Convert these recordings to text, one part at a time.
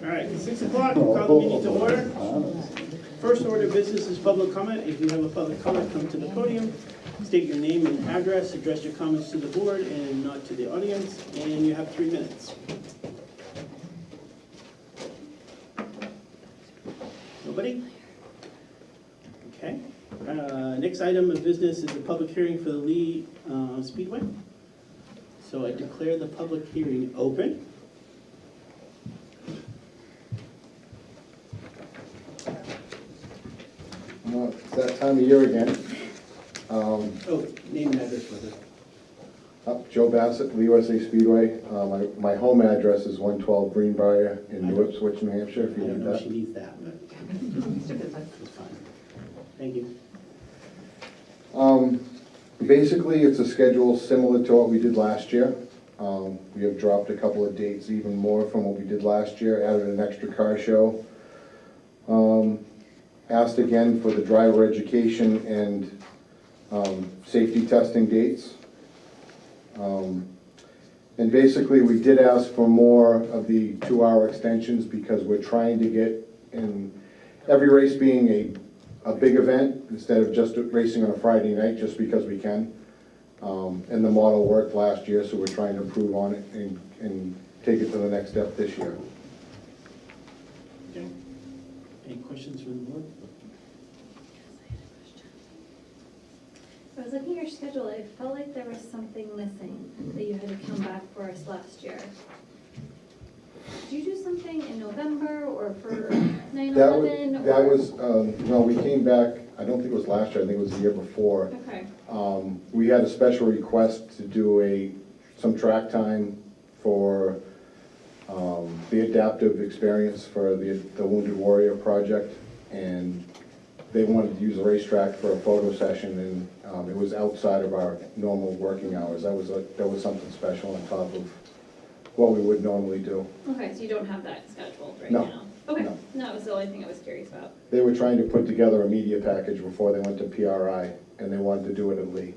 All right, 6 o'clock, we'll call the meeting to order. First order of business is public comment. If you have a public comment, come to the podium, state your name and address, address your comments to the board and not to the audience, and you have 3 minutes. Nobody? Okay. Next item of business is a public hearing for the Lee Speedway. So I declare the public hearing open. Well, it's that time of year again. Oh, name and address for this. Joe Bassett, Lee USA Speedway. My home address is 112 Greenbrier in New Ipswich, New Hampshire, if I you don't need know if that. she needs that, but it's fine. Thank you. Basically, it's a schedule similar to what we did last year. We have dropped a couple of dates even more from what we did last year, added an extra car show. Asked again for the driver education and safety testing dates. And basically, we did ask for more of the 2-hour extensions because we're trying to get in every race being a big event instead of just racing on a Friday night just because we can. And the model worked last year, so we're trying to improve on it and take it to the next step this year. Okay. Any questions from the board? I was looking at your schedule, it felt like there was something missing that you had to come back for us last year. Did you do something in November or for 9/11? That was, no, we came back, I don't think it was last year, I think it was the year before. Okay, We had a special request to do some track time for the adaptive experience for the Wounded Warrior project, and they wanted to use the racetrack for a photo session, and it was outside of our normal working hours. That was something special on top of what we would normally do. okay, so you don't have that scheduled right No, now? Okay, no. that was the only thing I was curious about. They were trying to put together a media package before they went to PRI, and they wanted to do it at Lee.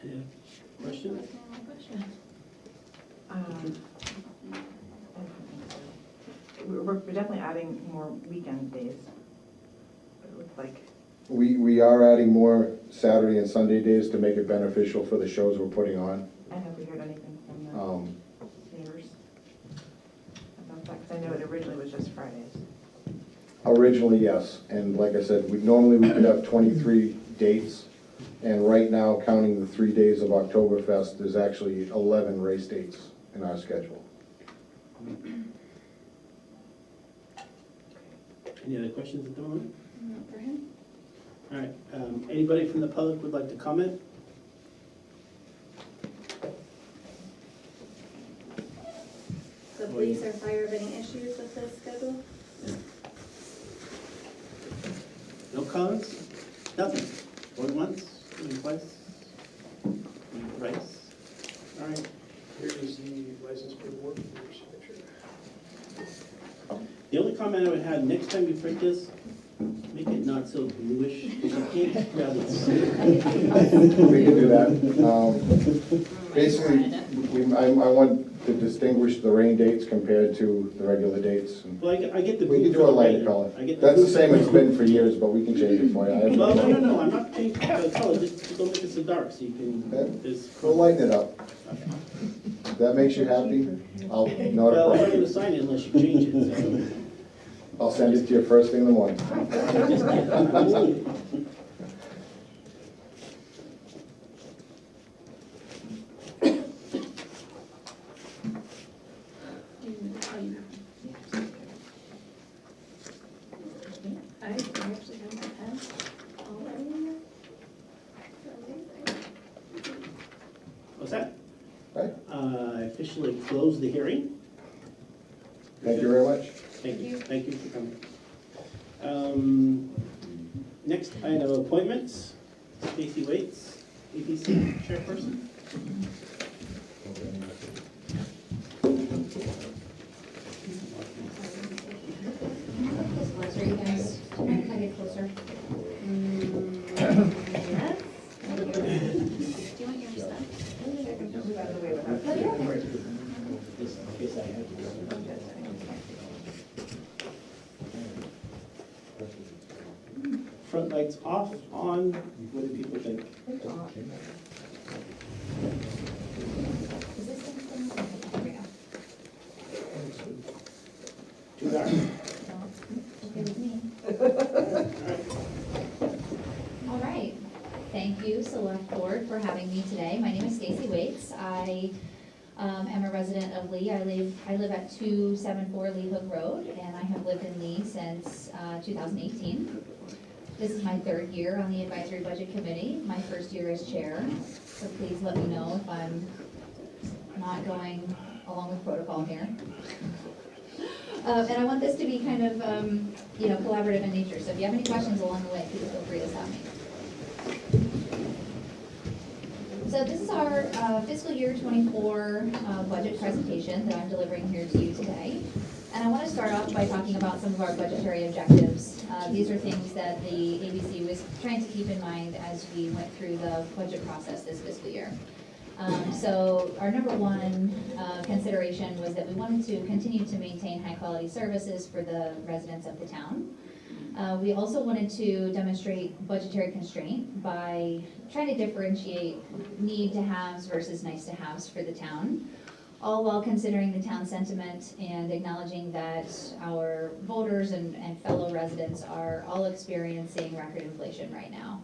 Any That questions? was my only question. We're definitely adding more weekend days. It looks like, We are adding more Saturday and Sunday days to make it beneficial for the shows we're putting on. and have we heard anything from Um, the neighbors about that? Because I know it originally was just Fridays. Originally, yes, and like I said, normally we could have 23 dates, and right now, counting the 3 days of Oktoberfest, there's actually 11 race dates in our schedule. Any other questions at the moment? Not for him? All right, anybody from the public would like to comment? So police or fire have any issues with this schedule? No comments? Nothing? Going once, going twice? Going thrice? All right. Here is the license paperwork for your signature. The only comment I would have, next time you print this, make it not so bluish, because you can't grab it. We can do that. Basically, I want to distinguish the rain dates compared to the regular dates. And Well, I get the we blue can for do a the lighter rain. color. I get the That's the blue same for it's been for years, but we can change it for you. I have Well, no- no, I'm not changing the color, just don't make it so dark, so you can, there's. We'll lighten it up. If that makes you happy, I'll Well, I'm notify not you. gonna sign it unless you change it, so. I'll send it to you first thing in the morning. I actually have my pen already. What's that? Right. I officially close the hearing. Thank you very much. Thank you for coming. Next item, appointments. Stacy Waits, APC chairperson. Closer, you guys. Can I get closer? Yes? Do you want your stuff? Move out of the way without. Just in case Front lights off, on, what do people think? Is this something? Here we go. Too dark. Okay with me. All right. Thank you, Select Board, for having me today. My name is Stacy Waits. I am a resident of Lee. I live at 274 Lee Hook Road, and I have lived in Lee since 2018. This is my third year on the Advisory Budget Committee, my first year as chair. So please let me know if I'm not going along with protocol here. And I want this to be kind of, collaborative in nature. So if you have any questions along the way, please feel free to stop me. So this is our fiscal year 24 budget presentation that I'm delivering here to you today. And I want to start off by talking about some of our budgetary objectives. These are things that the ABC was trying to keep in mind as we went through the budget process this fiscal year. So our number one consideration was that we wanted to continue to maintain high quality services for the residents of the town. We also wanted to demonstrate budgetary constraint by trying to differentiate need to haves versus nice to haves for the town, all while considering the town sentiment and acknowledging that our voters and fellow residents are all experiencing record inflation right now.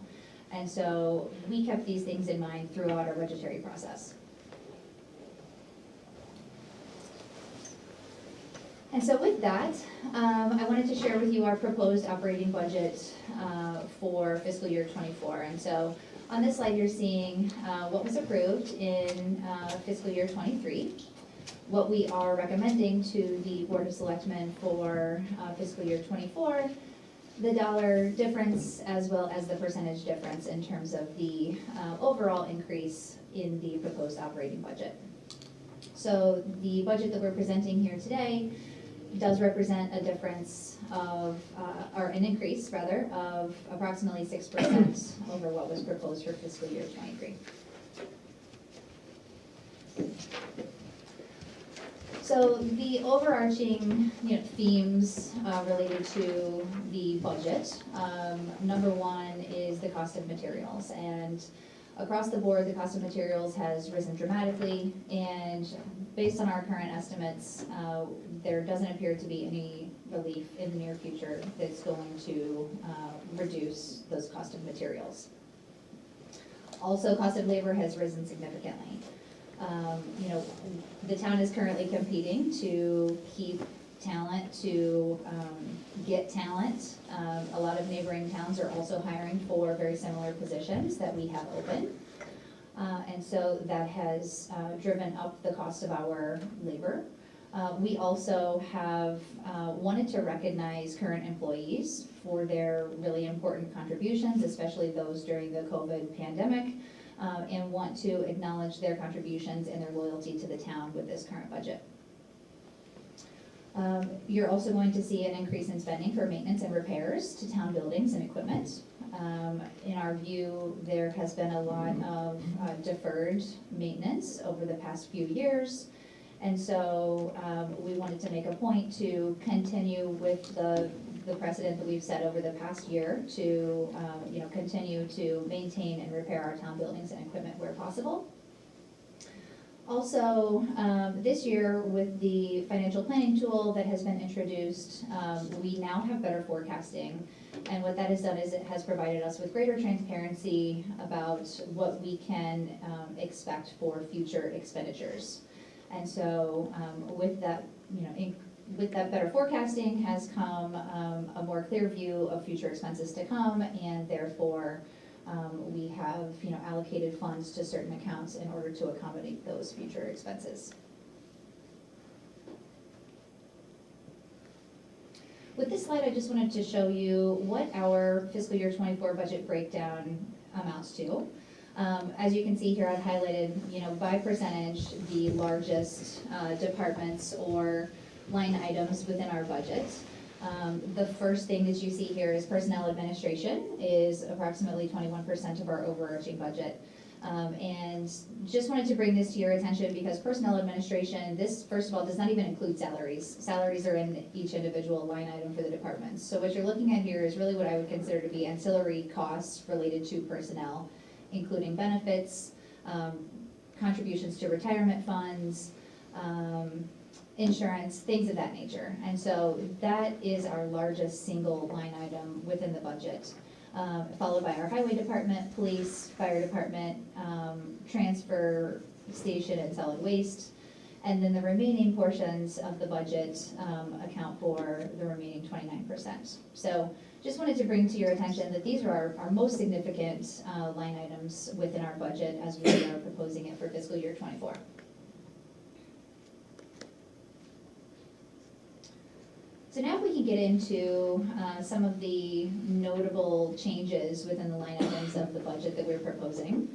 And so we kept these things in mind throughout our budgetary process. And so with that, I wanted to share with you our proposed operating budget for fiscal year 24. And so on this slide, you're seeing what was approved in fiscal year 23, what we are recommending to the Board of Selectmen for fiscal year 24, the dollar difference as well as the percentage difference in terms of the overall increase in the proposed operating budget. So the budget that we're presenting here today does represent a difference of, or an increase rather, of approximately 6% over what was proposed for fiscal year 23. So the overarching themes related to the budget, number one is the cost of materials. And across the board, the cost of materials has risen dramatically, and based on our current estimates, there doesn't appear to be any relief in the near future that's going to reduce those cost of materials. Also, cost of labor has risen significantly. The town is currently competing to keep talent, to get talent. A lot of neighboring towns are also hiring for very similar positions that we have open. And so that has driven up the cost of our labor. We also have wanted to recognize current employees for their really important contributions, especially those during the COVID pandemic, and want to acknowledge their contributions and their loyalty to the town with this current budget. You're also going to see an increase in spending for maintenance and repairs to town buildings and equipment. In our view, there has been a lot of deferred maintenance over the past few years. And so we wanted to make a point to continue with the precedent that we've set over the past year to continue to maintain and repair our town buildings and equipment where possible. Also, this year with the financial planning tool that has been introduced, we now have better forecasting. And what that has done is it has provided us with greater transparency about what we can expect for future expenditures. And so with that, with that better forecasting has come a more clear view of future expenses to come, and therefore we have allocated funds to certain accounts in order to accommodate those future expenses. With this slide, I just wanted to show you what our fiscal year 24 budget breakdown amounts to. As you can see here, I've highlighted, by percentage, the largest departments or line items within our budget. The first thing that you see here is personnel administration is approximately 21% of our overarching budget. And just wanted to bring this to your attention because personnel administration, this, first of all, does not even include salaries. Salaries are in each individual line item for the departments. So what you're looking at here is really what I would consider to be ancillary costs related to personnel, including benefits, contributions to retirement funds, insurance, things of that nature. And so that is our largest single line item within the budget. Followed by our highway department, police, fire department, transfer station and solid waste. And then the remaining portions of the budget account for the remaining 29%. So just wanted to bring to your attention that these are our most significant line items within our budget as we are proposing it for fiscal year '24. So now if we can get into some of the notable changes within the line items of the budget that we're proposing.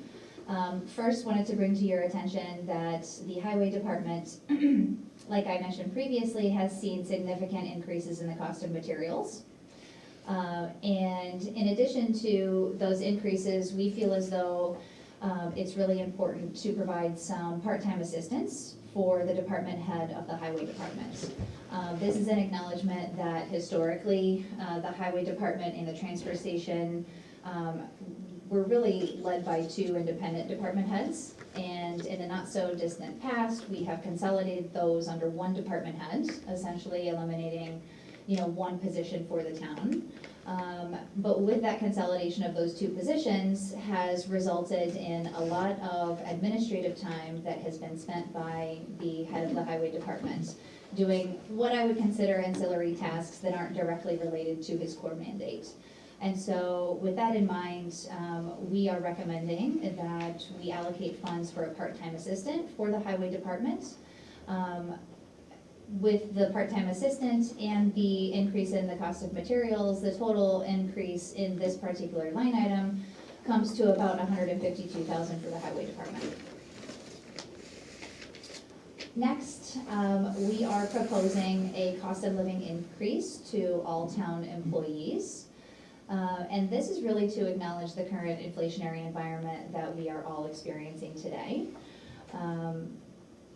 First, wanted to bring to your attention that the highway department, like I mentioned previously, has seen significant increases in the cost of materials. And in addition to those increases, we feel as though it's really important to provide some part-time assistance for the department head of the highway department. This is an acknowledgement that historically, the highway department and the transfer station were really led by two independent department heads. And in the not so distant past, we have consolidated those under one department head, essentially eliminating, one position for the town. But with that consolidation of those two positions has resulted in a lot of administrative time that has been spent by the head of the highway department doing what I would consider ancillary tasks that aren't directly related to his core mandate. And so with that in mind, we are recommending that we allocate funds for a part-time assistant for the highway department. With the part-time assistant and the increase in the cost of materials, the total increase in this particular line item comes to about $152,000 for the highway department. Next, we are proposing a cost of living increase to all town employees. And this is really to acknowledge the current inflationary environment that we are all experiencing today.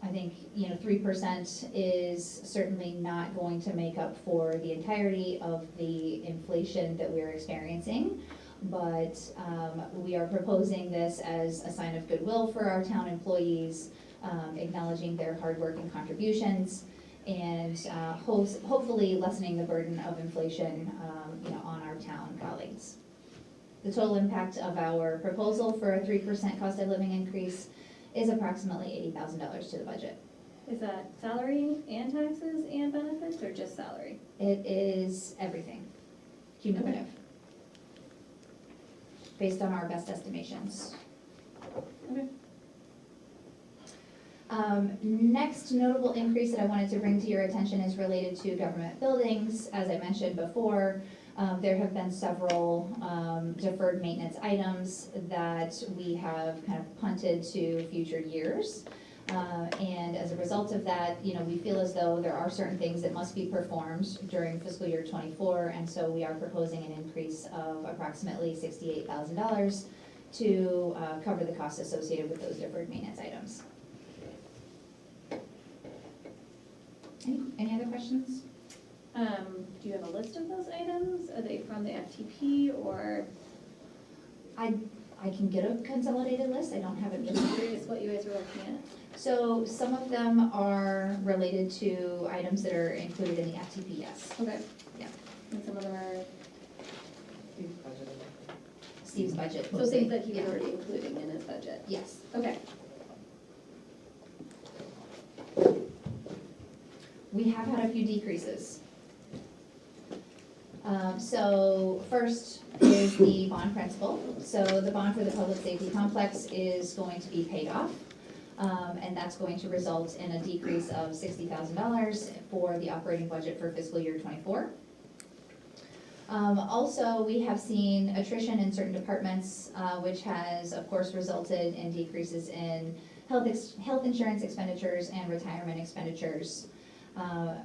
I think, 3% is certainly not going to make up for the entirety of the inflation that we're experiencing. But we are proposing this as a sign of goodwill for our town employees, acknowledging their hard work and contributions, and hopefully lessening the burden of inflation, on our town colleagues. The total impact of our proposal for a 3% cost of living increase is approximately $80,000 to the budget. Is that salary and taxes and benefits, or just salary? It is everything, cumulative, based on our best estimations. Okay. Next notable increase that I wanted to bring to your attention is related to government buildings. As I mentioned before, there have been several deferred maintenance items that we have kind of punted to future years. And as a result of that, we feel as though there are certain things that must be performed during fiscal year '24, and so we are proposing an increase of approximately $68,000 to cover the costs associated with those deferred maintenance items. Any other questions? Do you have a list of those items? Are they from the FTP or? I can get a consolidated list, I don't have it I'm with just me. curious what you guys are looking at. So some of them are related to items that are included in the FTP, yes. Okay. Yeah. And some of them are, Steve's budget. so mostly. things that he was Yeah. already including in his budget. Yes. Okay. We have had a few decreases. So first is the bond principal. So the bond for the public safety complex is going to be paid off. And that's going to result in a decrease of $60,000 for the operating budget for fiscal year '24. Also, we have seen attrition in certain departments, which has, of course, resulted in decreases in health insurance expenditures and retirement expenditures,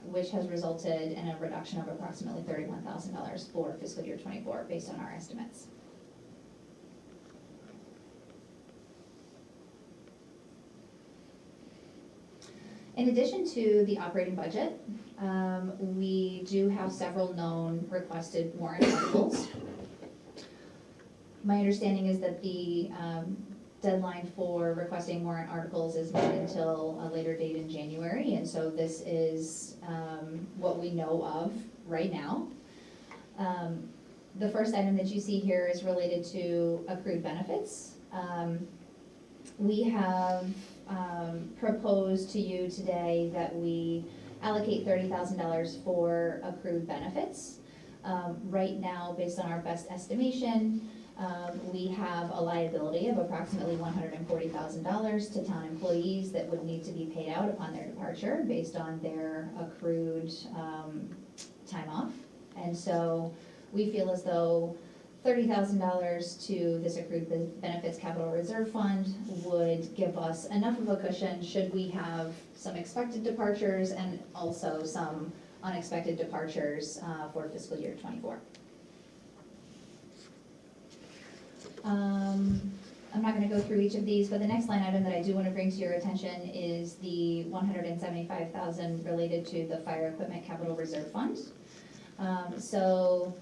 which has resulted in a reduction of approximately $31,000 for fiscal year '24, based on our estimates. In addition to the operating budget, we do have several known requested warrant articles. My understanding is that the deadline for requesting warrant articles is not until a later date in January, and so this is what we know of right now. The first item that you see here is related to accrued benefits. We have proposed to you today that we allocate $30,000 for accrued benefits. Right now, based on our best estimation, we have a liability of approximately $140,000 to town employees that would need to be paid out upon their departure based on their accrued time off. And so we feel as though $30,000 to this accrued benefits capital reserve fund would give us enough of a cushion should we have some expected departures and also some unexpected departures for fiscal year '24. I'm not gonna go through each of these, but the next line item that I do wanna bring to your attention is the $175,000 related to the fire equipment capital reserve fund. So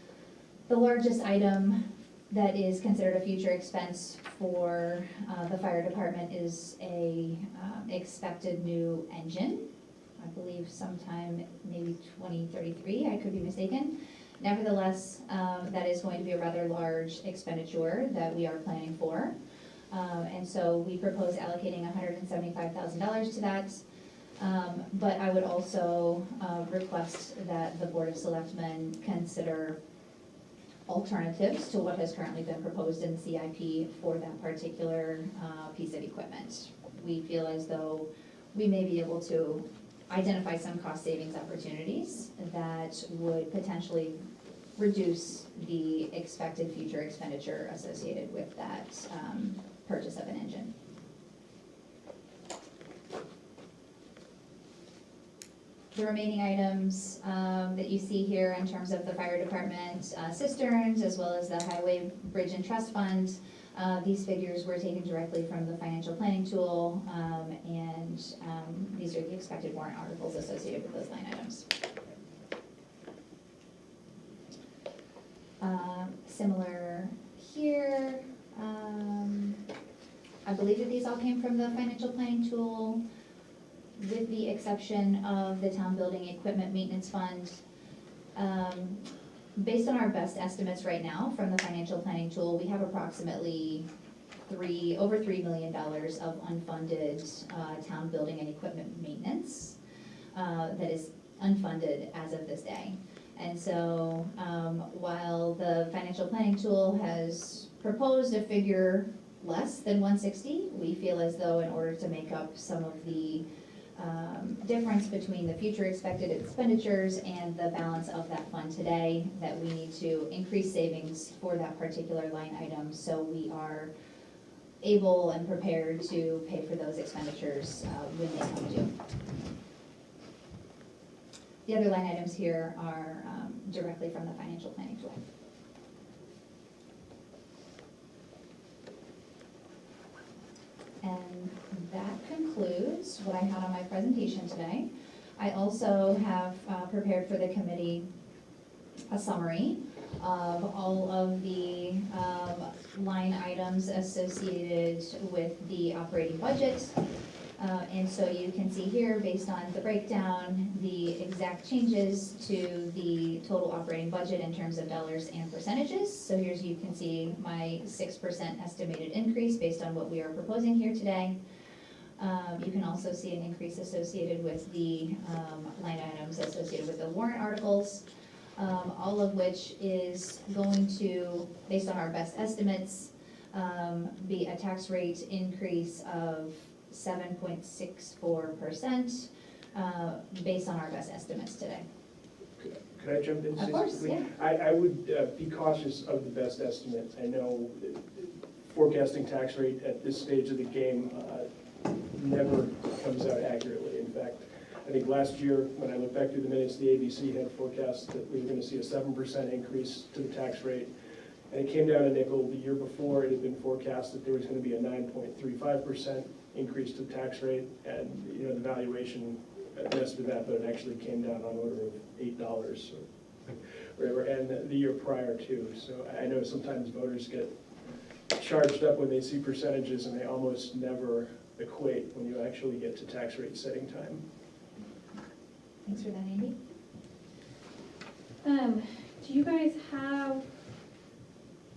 the largest item that is considered a future expense for the fire department is a expected new engine. I believe sometime maybe 2033, I could be mistaken. Nevertheless, that is going to be a rather large expenditure that we are planning for. And so we propose allocating $175,000 to that. But I would also request that the Board of Selectmen consider alternatives to what has currently been proposed in CIP for that particular piece of equipment. We feel as though we may be able to identify some cost savings opportunities that would potentially reduce the expected future expenditure associated with that purchase of an engine. The remaining items that you see here in terms of the fire department cisterns, as well as the highway bridge and trust fund, these figures were taken directly from the financial planning tool, and these are the expected warrant articles associated with those line items. Similar here, I believe that these all came from the financial planning tool, with the exception of the town building equipment maintenance fund. Based on our best estimates right now from the financial planning tool, we have approximately over $3 million of unfunded town building and equipment maintenance that is unfunded as of this day. And so while the financial planning tool has proposed a figure less than 160, we feel as though in order to make up some of the difference between the future expected expenditures and the balance of that fund today, that we need to increase savings for that particular line item, so we are able and prepared to pay for those expenditures when they come due. The other line items here are directly from the financial planning tool. And that concludes what I had on my presentation today. I also have prepared for the committee a summary of all of the line items associated with the operating budget. And so you can see here, based on the breakdown, the exact changes to the total operating budget in terms of dollars and percentages. So here's, you can see my 6% estimated increase based on what we are proposing here today. You can also see an increase associated with the line items associated with the warrant articles, all of which is going to, based on our best estimates, be a tax rate increase of 7.64%, based on our best estimates today. Could I jump in? Of course, yeah. I would be cautious of the best estimates. I know forecasting tax rate at this stage of the game never comes out accurately. In fact, I think last year, when I look back through the minutes, the ABC had forecast that we were going to see a 7% increase to the tax rate. And it came down a nickel. The year before, it had been forecast that there was going to be a 9.35% increase to tax rate, and, you know, the valuation messed with that, but it actually came down on order of $8 or whatever, and the year prior too. So I know sometimes voters get charged up when they see percentages, and they almost never equate when you actually get to tax rate setting time. Thanks for that, Andy. Do you guys have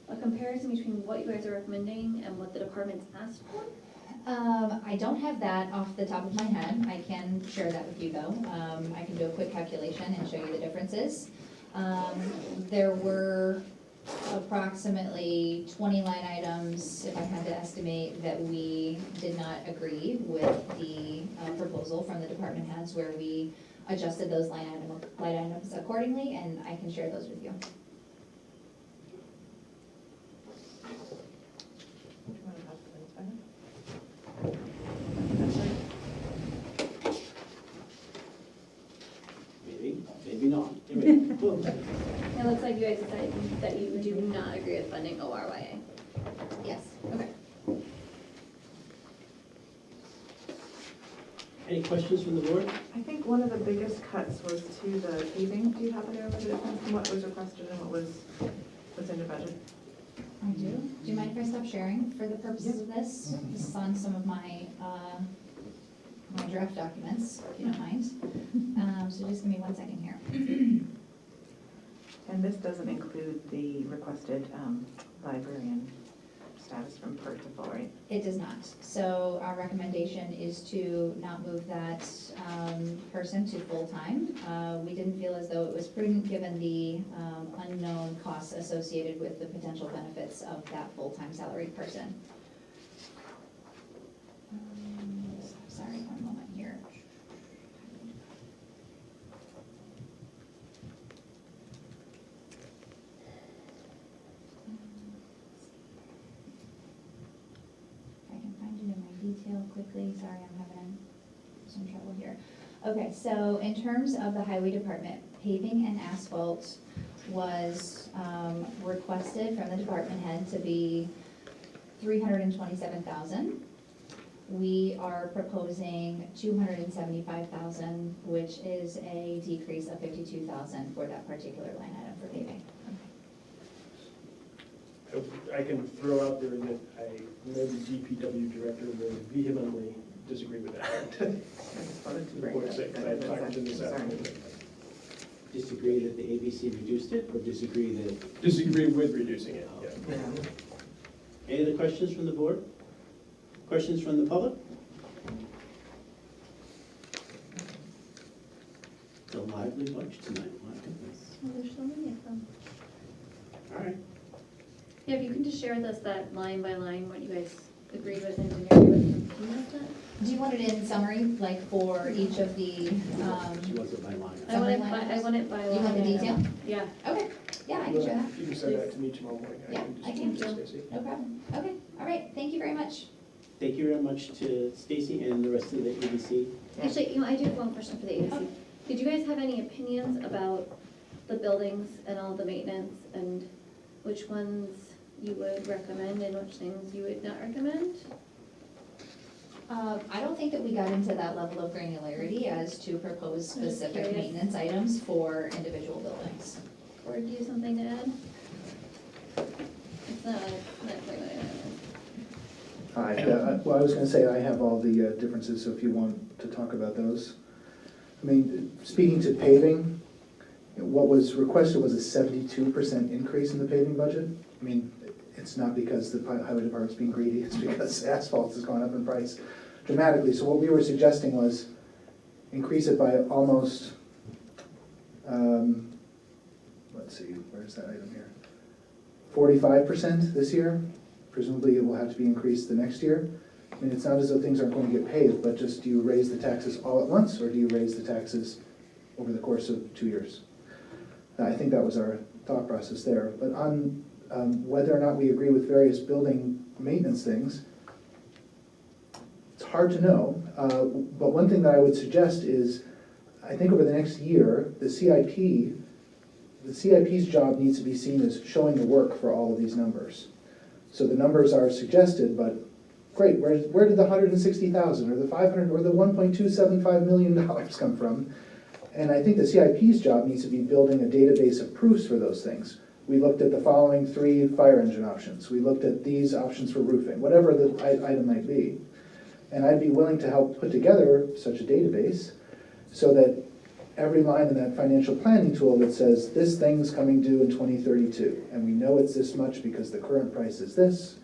a comparison between what you guys are recommending and what the departments asked for? I don't have that off the top of my head. I can share that with you though. I can do a quick calculation and show you the differences. There were approximately 20 line items, if I had to estimate, that we did not agree with the proposal from the department heads, where we adjusted those line items accordingly, and I can share those with you. Do you want to pass the minutes back? Maybe, maybe not. Give me- boom. It looks like you guys decided that you do not agree with funding ORYA. Yes. Okay. Any questions from the board? I think one of the biggest cuts was to the paving. Do you happen to remember the difference in what was requested and what was in the budget? I do. Do you mind if I stop sharing for the purposes of this? This is on some of my, my draft documents, if you don't mind. So just give me 1 second here. And this doesn't include the requested librarian status from PERT to full, right? It does not. So our recommendation is to not move that person to full-time. We didn't feel as though it was prudent, given the unknown costs associated with the potential benefits of that full-time salaried person. Sorry, 1 moment here. I can find it in my detail quickly. Sorry, I'm having some trouble here. Okay, so in terms of the highway department, paving and asphalt was requested from the department head to be $327,000. We are proposing $275,000, which is a decrease of $52,000 for that particular line item for paving. I can throw out there that I know the DPW director will vehemently disagree with that. I just wanted to For bring board's sake, that I up. talked to them this afternoon. Disagree that the ABC reduced it, or disagree that? Disagree with reducing it, yeah. Yeah. Any other questions from the board? Questions from the public? It's a lively bunch tonight, my goodness. Well, there's so many of them. All right. Yeah, if you can just share with us that line by line, what you guys agreed with and didn't agree with. Can you have that? Do you want it in summary, like for each of the, She wants it by line. I want it by, I want it by line. you want the detail? Yeah. Okay, yeah, I can share that. You can send that to me tomorrow morning. Yeah, I just can. give it to Stacy. No problem. Okay, all right, thank you very much. Thank you very much to Stacy and the rest of the ABC. Actually, you know, I do have one question for the Oh. agency. Did you guys have any opinions about the buildings and all the maintenance, and which ones you would recommend and which things you would not recommend? I don't think that we got into that level of granularity as to propose I'm just specific curious. maintenance items for individual buildings. Or do you have something to add? It's not quite what I know. Hi, well, I was gonna say, I have all the differences, so if you want to talk about those. I mean, speaking to paving, what was requested was a 72% increase in the paving budget. I mean, it's not because the highway department's being greedy, it's because asphalt has gone up in price dramatically. So what we were suggesting was increase it by almost, let's see, where's that item here? 45% this year. Presumably it will have to be increased the next year. I mean, it's not as though things aren't going to get paved, but just do you raise the taxes all at once, or do you raise the taxes over the course of 2 years? I think that was our thought process there. But on whether or not we agree with various building maintenance things, it's hard to know. But one thing that I would suggest is, I think over the next year, the CIP's job needs to be seen as showing the work for all of these numbers. So the numbers are suggested, but Great, where did the 160,000 or the 500 or the $1.275 million come from? And I think the CIP's job needs to be building a database of proofs for those things. We looked at the following 3 fire engine options. We looked at these options for roofing, whatever the item might be. And I'd be willing to help put together such a database so that every line in that financial planning tool that says, this thing's coming due in 2032, and we know it's this much because the current price is this,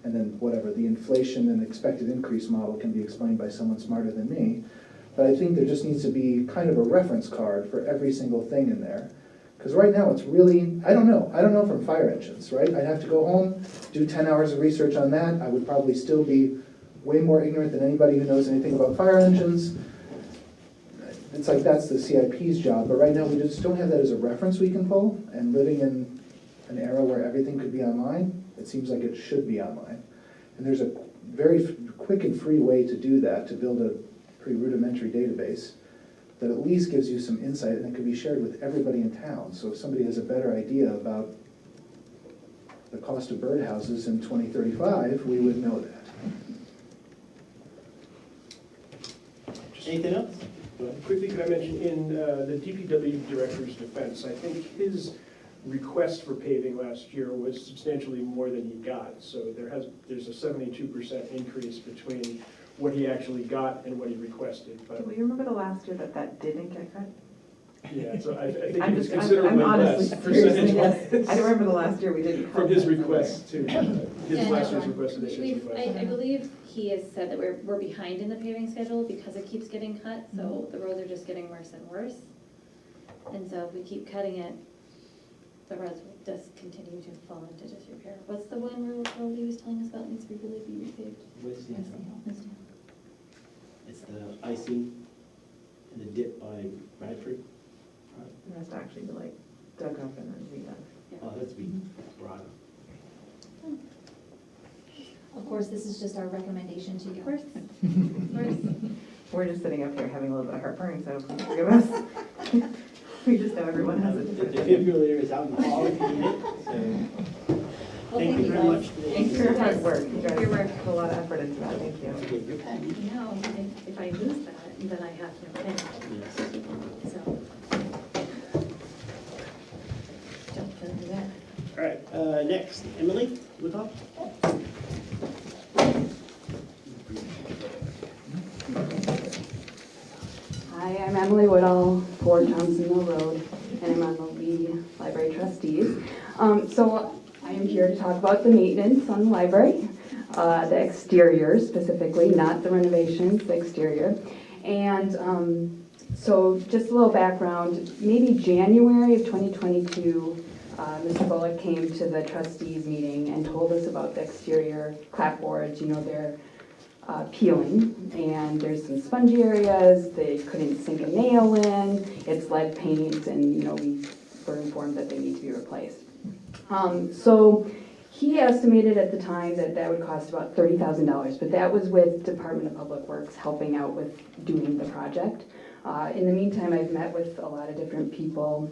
and then whatever, the inflation and expected increase model can be explained by someone smarter than me. But I think there just needs to be kind of a reference card for every single thing in there. Because right now it's really, I don't know from fire engines, right? I'd have to go home, do 10 hours of research on that. I would probably still be way more ignorant than anybody who knows anything about fire engines. It's like that's the CIP's job, but right now we just don't have that as a reference we can pull. And living in an era where everything could be online, it seems like it should be online. And there's a very quick and free way to do that, to build a pretty rudimentary database that at least gives you some insight, and it can be shared with everybody in town. So if somebody has a better idea about the cost of birdhouses in 2035, we would know that. Anything else? Quickly, could I mention, in the DPW Director's defense, I think his request for paving last year was substantially more than he got. So there's a 72% increase between what he actually got and what he requested. But Do we remember the last year that didn't get cut? yeah, so I think it I'm was just, I'm considerably honestly less seriously, yes. percentage-wise I don't remember the last year we didn't cut. from his that somewhere. request to his Yeah, last no, year's request to this year's request. I believe he has said that we're behind in the paving schedule because it keeps getting cut, so the roads are just getting worse and worse. And so if we keep cutting it, the roads will just continue to fall into disrepair. What's the one road he was telling us about needs to really be repaved? Winston. It's the icing and the dip by Bradford. It has to actually be like dug up and then redone. Oh, that's be brought up. Of course, this is just our recommendation to you. Of course. Of course. We're just sitting up here having a little bit of heartburn, so please forgive us. We just know everyone has a The different. defibrillator is out in the hall if you need it, so Well, thank you very guys. much. Thanks for your hard work. You guys Your work. put a lot of effort into that, thank you. Okay, you're back. No, if I lose that, then I have no pay, Yes. so. Don't do that. All right, next, Emily Woodhull. Hi, I'm Emily Woodall, 4 Thompson Mill Road, and I'm on the Lee Library Trustees. So I am here to talk about the maintenance on the library, the exterior specifically, not the renovations, the exterior. And so just a little background, maybe January of 2022, Mr. Bullock came to the trustees meeting and told us about the exterior clapboards. You know, they're peeling, and there's some spongy areas, they couldn't sink a nail in, it's lead paint, and you know, we were informed that they need to be replaced. So he estimated at the time that that would cost about $30,000, but that was with Department of Public Works helping out with doing the project. In the meantime, I've met with a lot of different people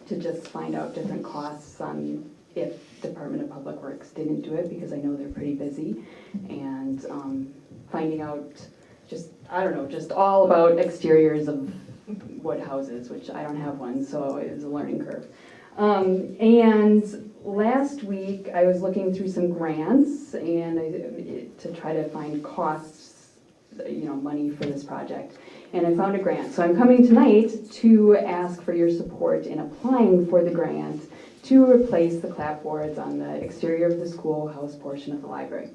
to just find out different costs on if Department of Public Works didn't do it, because I know they're pretty busy, and finding out just, I don't know, just all about exteriors of wood houses, which I don't have one, so it was a learning curve. And last week, I was looking through some grants and to try to find costs, you know, money for this project. And I found a grant. So I'm coming tonight to ask for your support in applying for the grant to replace the clapboards on the exterior of the schoolhouse portion of the library.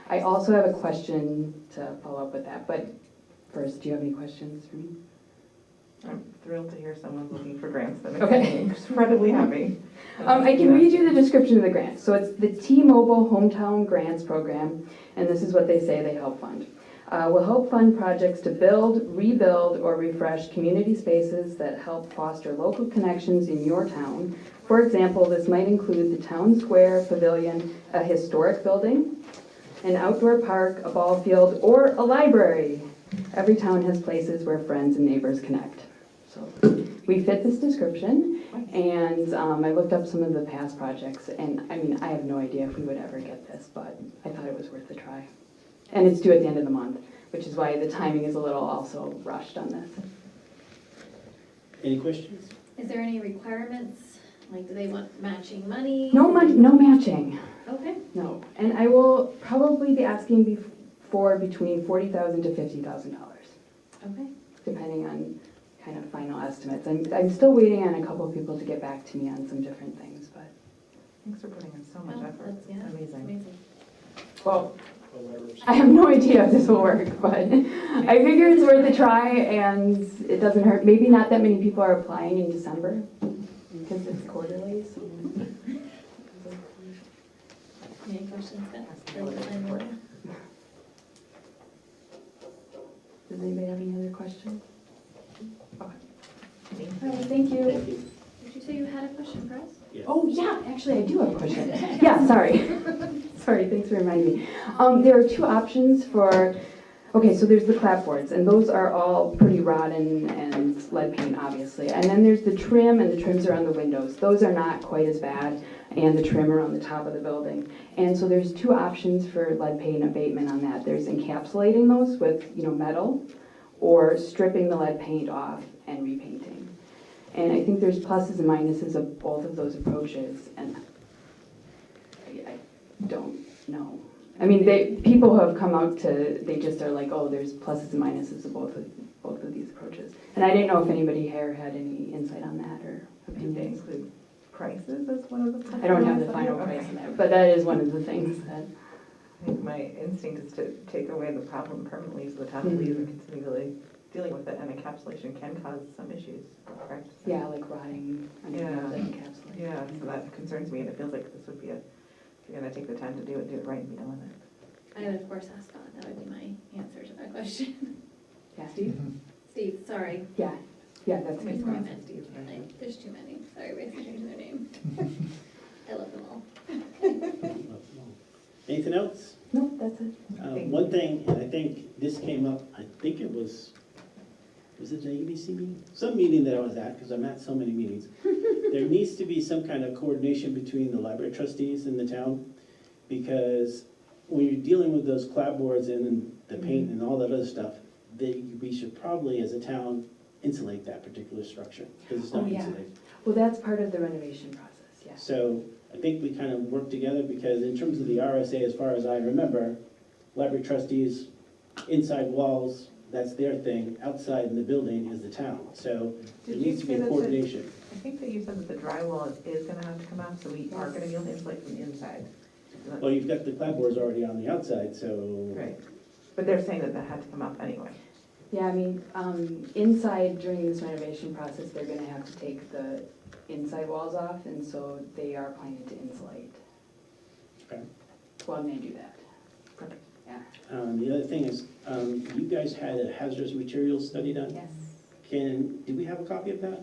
I also have a question to follow up with that, but first, do you have any questions for me? I'm thrilled to hear someone looking for grants. That makes Okay. me incredibly happy. I can read you the description of the grant. So it's the T-Mobile Hometown Grants Program, and this is what they say they help fund. Will help fund projects to build, rebuild, or refresh community spaces that help foster local connections in your town. For example, this might include the town square pavilion, a historic building, an outdoor park, a ball field, or a library. Every town has places where friends and neighbors connect. So we fit this description, and I looked up some of the past projects, and I mean, I have no idea if we would ever get this, but I thought it was worth a try. And it's due at the end of the month, which is why the timing is a little also rushed on this. Any questions? Is there any requirements? Like, do they want matching money? No matching, Okay. no. And I will probably be asking for between $40,000 to $50,000, Okay. depending on kind of final estimates. I'm still waiting on a couple of people to get back to me on some different things, but. Thanks for putting in so much Oh, effort. that's- yeah, Amazing. Amazing. Well, The libraries. I have no idea if this will work, but I figure it's worth a try and it doesn't hurt. Maybe not that many people are applying in December because it's quarterly, so. Any questions, Scott? Does anybody have any other questions? All All right, thank you. Thank you. Did you say you had a question for us? Yes. Oh, yeah, actually, I do have a question. Yeah, sorry. Sorry, thanks for reminding me. There are two options for, okay, so there's the clapboards, and those are all pretty rotten and lead paint, obviously. And then there's the trim, and the trims around the windows. Those are not quite as bad, and the trim around the top of the building. And so there's two options for lead paint abatement on that. There's encapsulating those with, metal, or stripping the lead paint off and repainting. And I think there's pluses and minuses of both of those approaches, and I don't know. I mean, people who have come out they just are like, oh, there's pluses and minuses of both of these approaches. And I didn't know if anybody here had any insight on that or Did they opinions. include prices as one of the? I don't have the final price in there, but that is one of the things that, I think my instinct is to take away the problem permanently so the town will either continually dealing with it, and encapsulation can cause some issues, correct? yeah, like rotting underneath the encapsulation. Yeah, so that concerns me, and it feels like this would be if you're gonna take the time to do it right and be done with it. I would of course ask Scott, that would be my answer to that question. Yeah, Steve, sorry. yeah, that's Makes good. sense, Steve, right? Like, there's too many, sorry, we have to change their name. I love them all. Anything else? No, that's it. One thing, and I think this came up, I think it was it the ABC meeting? Some meeting that I was at, because I'm at so many meetings. There needs to be some kind of coordination between the library trustees and the town, because when you're dealing with those clapboards and the paint and all that other stuff, we should probably, as a town, insulate that particular structure, because it's not Oh, yeah. insulated. Well, that's part of the renovation process, yes. So I think we kind of work together, because in terms of the RSA, as far as I remember, library trustees, inside walls, that's their thing. Outside in the building is the town. So there Did you needs to be say a that coordination. I think that you said that the drywall is gonna have to come out, so we are gonna be able to insulate from the inside. Well, you've got the clapboards already on the outside, so. Right, but they're saying that that had to come up anyway. Yeah, I mean, inside during this renovation process, they're gonna have to take the inside walls off, and so they are planning to insulate. Okay. Well, they do that. Perfect. Yeah. The other thing is, you guys had a hazardous materials study done? Yes. Do we have a copy of that?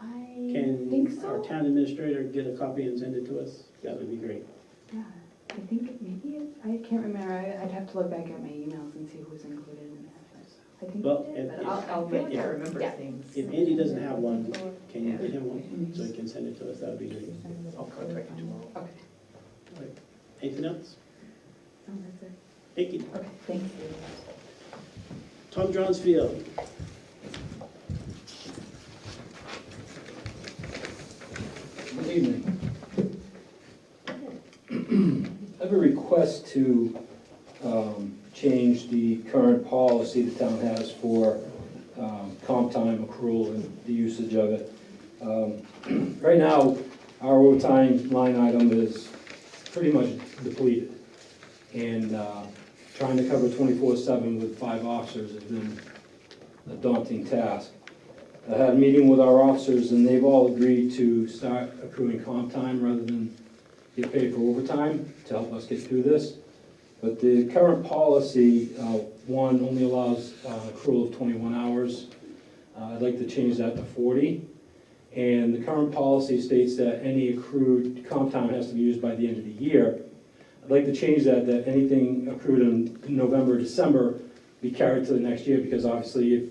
I Can think our so. town administrator get a copy and send it to us? That would be great. Yeah, I think I can't remember. I'd have to look back at my emails and see who's included in that. I think Well, we did, if- but I'll I feel like make I sure. remember Yeah. seeing. If Andy doesn't have one, can you get him one, so he can send it to us? That would be great. I'll contact you tomorrow. Okay. Anything else? No, that's it. Thank you. Okay, thank you. Tom Johnsfield. Good evening. I have a request to change the current policy the town has for comp time accrual and the usage of it. Right now, our overtime line item is pretty much depleted. And trying to cover 24/7 with 5 officers has been a daunting task. I had a meeting with our officers, and they've all agreed to start accruing comp time rather than get paid for overtime to help us get through this. But the current policy, one, only allows accrual of 21 hours. I'd like to change that to 40. And the current policy states that any accrued comp time has to be used by the end of the year. I'd like to change that anything accrued in November, December be carried to the next year, because obviously if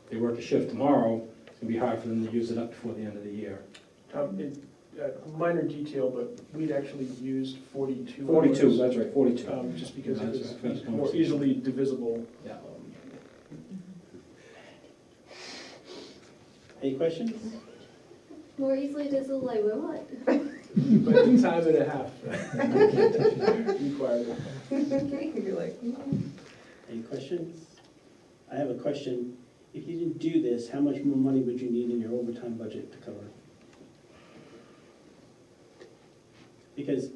they work a shift tomorrow, it's gonna be hard for them to use it up before the end of the year. Tom, minor detail, but we'd actually used 42 hours. 42, that's right, 42. Just because That's it right, that's was more conversation. easily divisible. Yeah. Any questions? More easily divisible, like what? But the time and a half required. You're like, Any questions? I have a question. If you didn't do this, how much more money would you need in your overtime budget to cover? Because,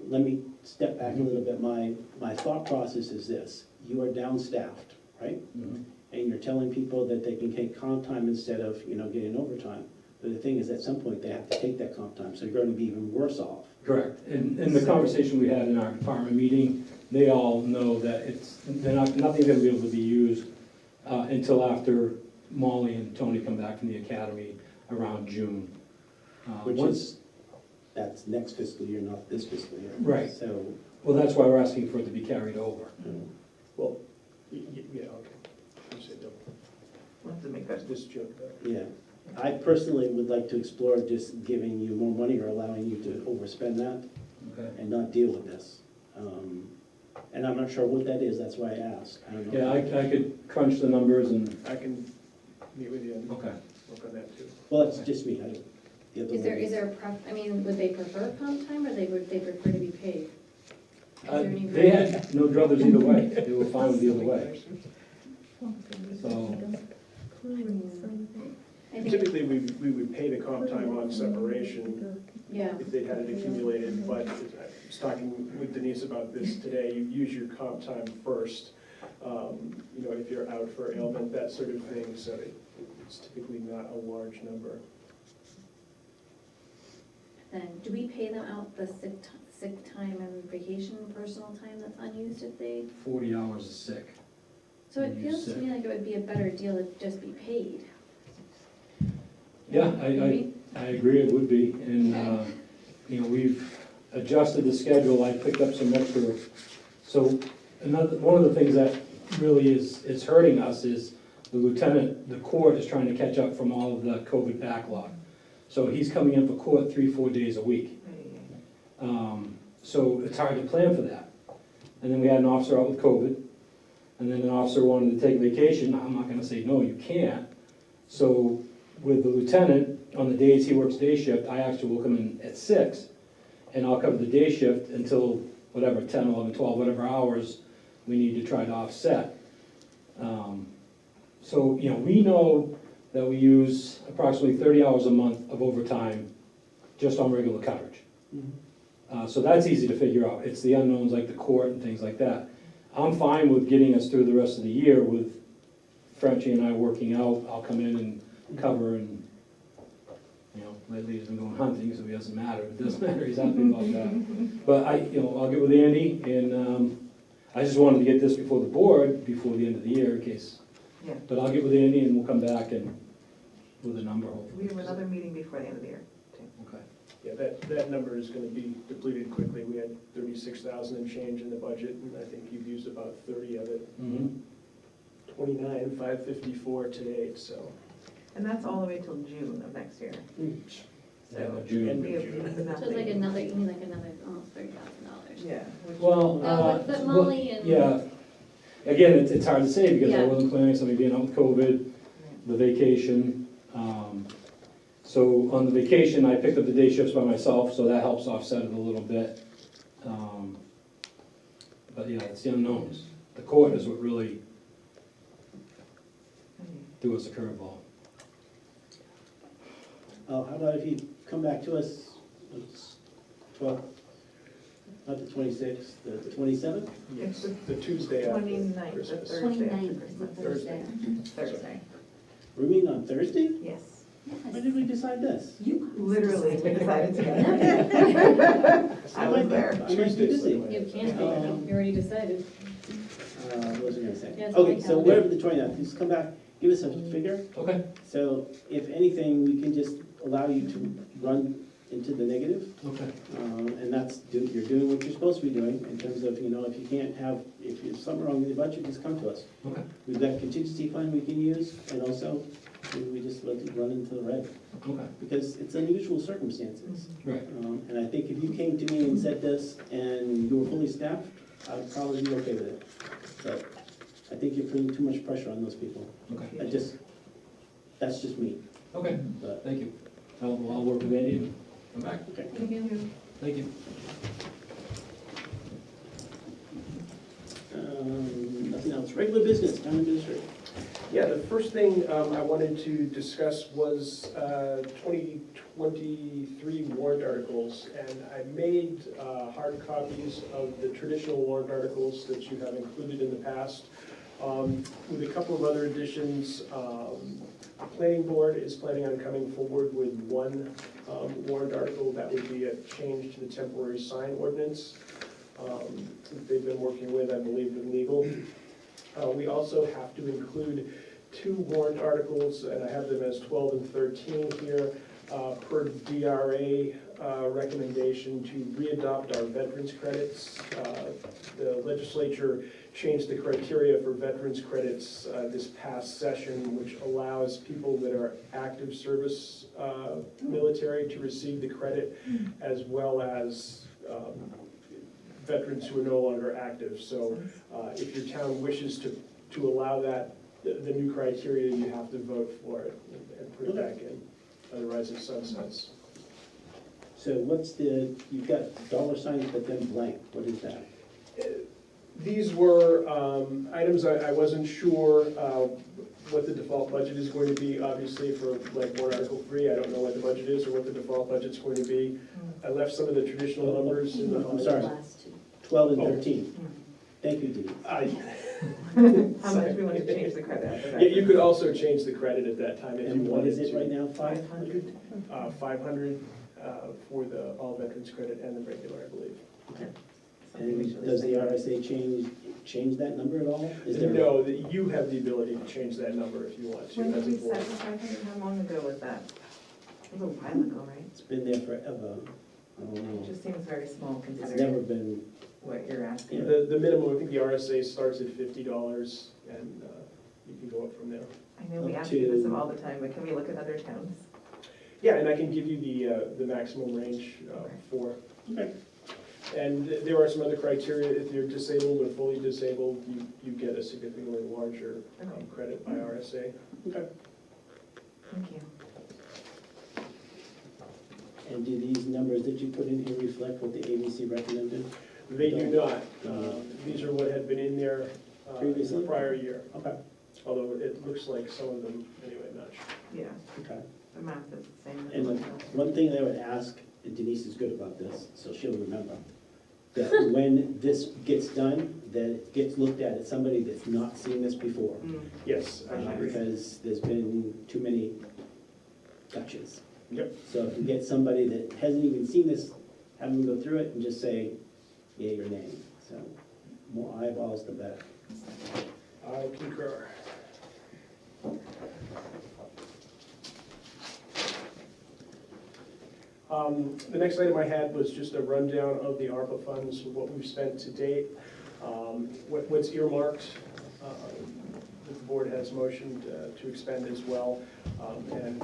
let me step back a little bit. My thought process is this: you are down-staffed, right? Mhm. And you're telling people that they can take comp time instead of, getting overtime. But the thing is, at some point, they have to take that comp time, so you're going to be even worse off. Correct. And in the conversation we had in our department meeting, they all know that nothing's gonna be able to be used until after Molly and Tony come back from the academy around June. That's next fiscal year, not this fiscal year. Right. So, Well, that's why we're asking for it to be carried over. Well, yeah, okay. You said no. we'll have to make that. This joke, though. yeah. I personally would like to explore just giving you more money or allowing you to overspend that Okay. and not deal with this. And I'm not sure what that is, that's why I asked. I don't know. Yeah, I could crunch the numbers and, I can meet with you and work okay. on that too. Well, it's just me. The other Is there, one- is there a would they prefer comp time, or would they prefer to be paid? Is there any They had no druthers either way. They were fine with either way. So, I think, Typically, we would pay the comp time on separation yeah, if they had it accumulated, but I was talking with Denise about this today, you use your comp time first. If you're out for ailment, that sort of thing, so it's typically not a large number. then, do we pay them out the sick time and vacation, personal time that's unused if they? 40 hours is sick. So it Unused feels to sick. me like it would be a better deal to just be paid. Yeah, Maybe? I agree it would be. And, we've adjusted the schedule. I picked up some extra. So one of the things that really is hurting us is the court is trying to catch up from all of the COVID backlog. So he's coming in for court 3-4 days a week. So it's hard to plan for that. And then we had an officer out with COVID, and then an officer wanted to take vacation. I'm not gonna say, no, you can't. So with the lieutenant, on the days he works day shift, I actually will come in at 6, and I'll cover the day shift until whatever, 10, 11, 12, whatever hours we need to try to offset. So, we know that we use approximately 30 hours a month of overtime just on regular coverage. So that's easy to figure out. It's the unknowns like the court and things like that. I'm fine with getting us through the rest of the year with Frenchie and I working out. I'll come in and cover, and, lately he's been going hunting, so he doesn't matter. It doesn't matter, he's happy about that. But I'll get with Andy, and I just wanted to get this before the board, before the end of the year in case. Yeah. But I'll get with Andy and we'll come back and with a number We hopefully. have another meeting before the end of the year, too. Okay. Yeah, that number is gonna be depleted quickly. We had 36,000 and change in the budget, and I think you've used about 30 of it. Mhm. 29,554 to date, so. And that's all the way till June of next year. Yeah, So June. we have So it's like nothing. you need like another almost $30,000. Yeah. which- Well, But Molly and. yeah, again, it's hard to say because I Yeah. wasn't planning somebody being out with COVID, the vacation. So on the vacation, I picked up the day shifts by myself, so that helps offset it a little bit. But yeah, it's the unknowns. The court is what really threw us a curveball. How about if you come back to us, it's 12, not the 26th, the 27th? Yes, the Tuesday after 29th, Christmas. the 29th, Thursday. Thursday. We're meeting on Thursday? Yes. When did we decide this? Literally, we decided together. I was there. I might be Tuesday, busy. You can't be, you already decided. What was I gonna say? Yeah, it's Okay, on my so calendar. whatever the 29th, just come back, give us a figure. Okay. So if anything, we can just allow you to run into the negative. Okay. And you're doing what you're supposed to be doing in terms of, if there's something wrong with your budget, just come to us. Okay. We've got a contingency fund we can use, and also maybe we just let it run into the red, Okay. because it's unusual circumstances. Right. And I think if you came to me and said this and you were fully staffed, I'd probably be okay with it. But I think you're putting too much pressure on those people. Okay. That's just me, Okay, but, thank you. I'll work with Andy and come back. okay. Thank you. Thank you. Nothing else, regular business, town administrator. Yeah, the first thing I wanted to discuss was 2023 warrant articles. And I made hard copies of the traditional warrant articles that you have included in the past, with a couple of other additions. The planning board is planning on coming forward with one warrant article. That would be a change to the temporary sign ordinance. They've been working with, I believe, with legal. We also have to include 2 warrant articles, and I have them as 12 and 13 here, per DRA recommendation to readopt our veterans credits. The legislature changed the criteria for veterans credits this past session, which allows people that are active service military to receive the credit, as well as veterans who are no longer active. So if your town wishes to allow that, the new criteria, you have to vote for it and put it back in. Otherwise it sunsets. So you've got dollar signs but then blank, what is that? These were items I wasn't sure what the default budget is going to be, obviously, for like warrant article 3. I don't know what the budget is or what the default budget's going to be. I left some of the traditional numbers in the. I'm sorry, 12 and 13. Thank you, Denise. How much we want to change the credit after that? Yeah, you could also change the credit at that time if you And what wanted is it to. right now, 500? 500 for the all veterans credit and the regular, I believe. Okay. And does the RSA change that number at all? Is there? No, you have the ability to change that number if you want to. When did as a we board. set the 500? How long ago was that? It was a while ago, right? It's been there forever. I don't It know. just seems very small It's never considering been, what you're asking. Yeah. The minimum, I think the RSA starts at $50, and you can go up from there. I know we Up ask you this to- all the time, but can we look at other towns? Yeah, and I can give you the maximum range for. okay. And there are some other criteria. If you're disabled or fully disabled, you get a significantly larger Okay. credit by RSA. Okay. Thank you. And do these numbers that you put in here reflect what the ABC recommended? They do not. These are what had been in there Previously? the prior year, Okay, although it looks like some of them, anyway, match. Yeah, okay. the math is the same. And one thing I would ask, and Denise is good about this, so she'll remember, that when this gets done, that it gets looked at somebody that's not seen this before. Yes, I agree. Because there's been too many gotchas. Yep. So if you get somebody that hasn't even seen this, have them go through it and just say, yea or nay. So more eyeballs, the better. I concur. The next item I had was just a rundown of the ARPA funds, what we've spent to date, what's earmarked, that the board has motioned to expend as well. And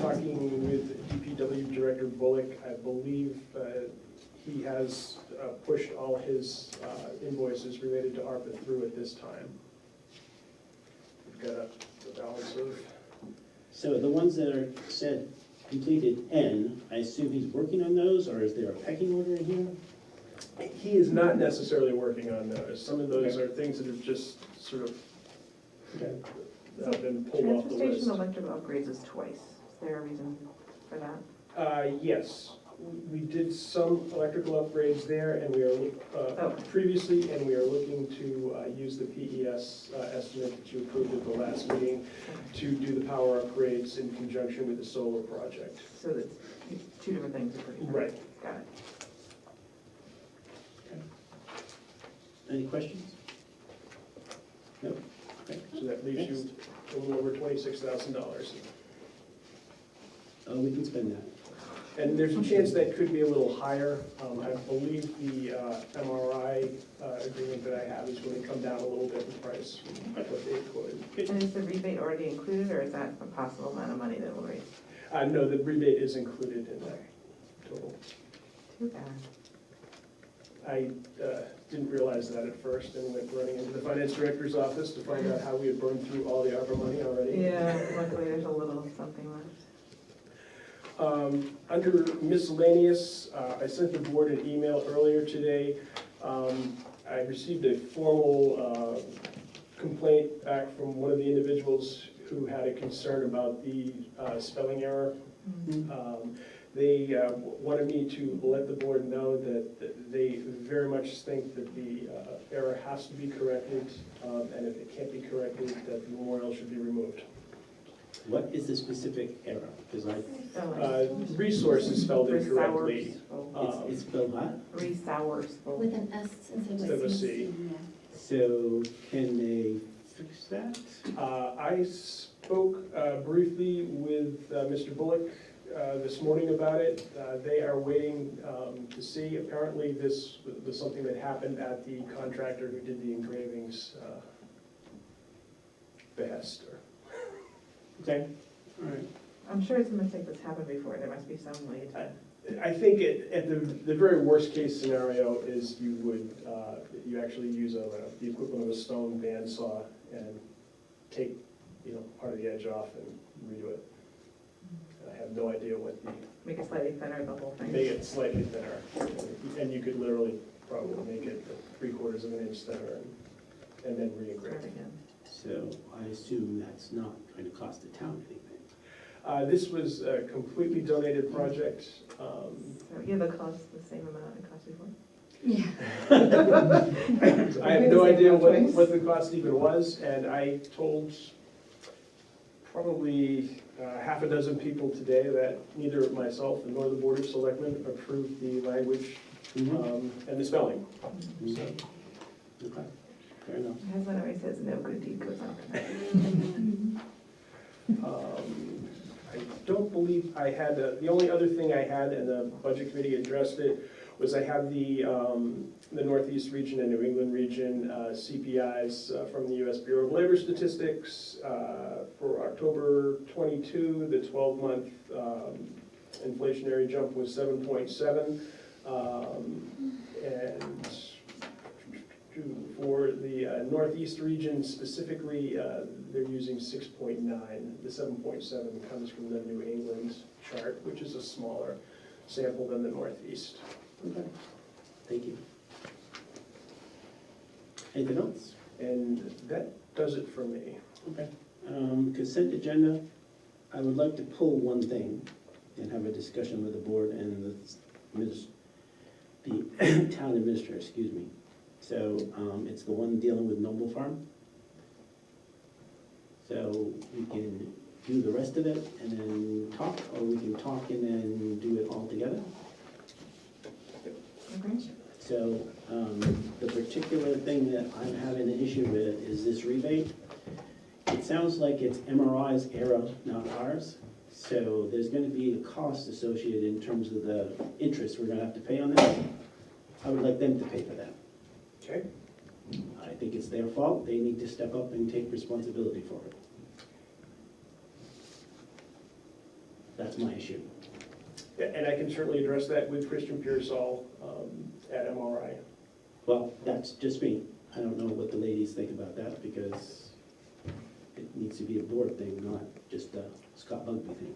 talking with DPW Director Bullock, I believe he has pushed all his invoices related to ARPA through at this time. We've got a balance of. So the ones that are said completed N, I assume he's working on those, or is there a pecking order in here? He is not necessarily working on those. Some of those are things that have just sort of Okay. been pulled off the Transfer list. station electrical upgrades is twice. Is there a reason for that? Yes, we did some electrical upgrades there, and we are, Oh. previously, and we are looking to use the PES estimate that you approved at the last meeting to do the power upgrades in conjunction with the solar project. So that's two different things. are pretty- Right. Got it. Any questions? Nope. Okay. So that leaves you a little over $26,000. Oh, we can spend that. And there's a chance that could be a little higher. I believe the MRI agreement that I have is going to come down a little bit in price from what they quoted. And is the rebate already included, or is that a possible amount of money that we'll raise? No, the rebate is included in that total. Too bad. I didn't realize that at first and went running into the finance director's office to find out how we had burned through all the ARPA money already. Yeah, luckily there's a little something left. Under miscellaneous, I sent the board an email earlier today. I received a formal complaint back from one of the individuals who had a concern about the spelling error. They wanted me to let the board know that they very much think that the error has to be corrected, and if it can't be corrected, that the memorial should be removed. What is the specific error? Because Resource is spelled incorrectly. it's spelled what? Resourceful. With an S Instead of a C. So can they fix that? I spoke briefly with Mr. Bullock this morning about it. They are waiting to see. Apparently this was something that happened at the contractor who did the engravings behest. Okay, all right. I'm sure it's a mistake that's happened before, there must be some way to. I think at the very worst case scenario is you would, you actually use the equivalent of a stone bandsaw and take, part of the edge off and redo it. I have no idea what Make it slightly thinner, the whole thing. make it slightly thinner. And you could literally probably make it 3/4 of an inch thinner and then re-engrave Start it. again. So I assume that's not going to cost the town anything. This was a completely donated project. So, yeah, the cost, the same amount it cost before? Yeah. I have no idea what the cost even was, and I told probably half a dozen people today that neither myself nor the Board of Selectmen approved the language and the spelling. Okay, fair enough. As it always says, no good deed goes unpunished. I don't believe I had, the only other thing I had, and the Budget Committee addressed it, was I have the Northeast region and New England region CPIs from the US Bureau of Labor Statistics for October 22, the 12-month inflationary jump was 7.7, and for the Northeast region specifically, they're using 6.9. The 7.7 comes from the New England chart, which is a smaller sample than the Northeast. Okay, thank you. Anything else? And that does it for me. Okay. Consent agenda, I would like to pull one thing and have a discussion with the board and the town administrator, excuse me. So it's the one dealing with Noble Farm. So we can do the rest of it and then talk, or we can talk and then do it all together. Okay. So the particular thing that I'm having an issue with is this rebate. It sounds like it's MRI's error, not ours. So there's going to be a cost associated in terms of the interest we're going to have to pay on that. I would like them to pay for that. Okay. I think it's their fault. They need to step up and take responsibility for it. That's my issue. Yeah, and I can certainly address that with Christian Pearsall at MRI. Well, that's just me. I don't know what the ladies think about that because it needs to be a board thing, not just a Scott Bugby thing.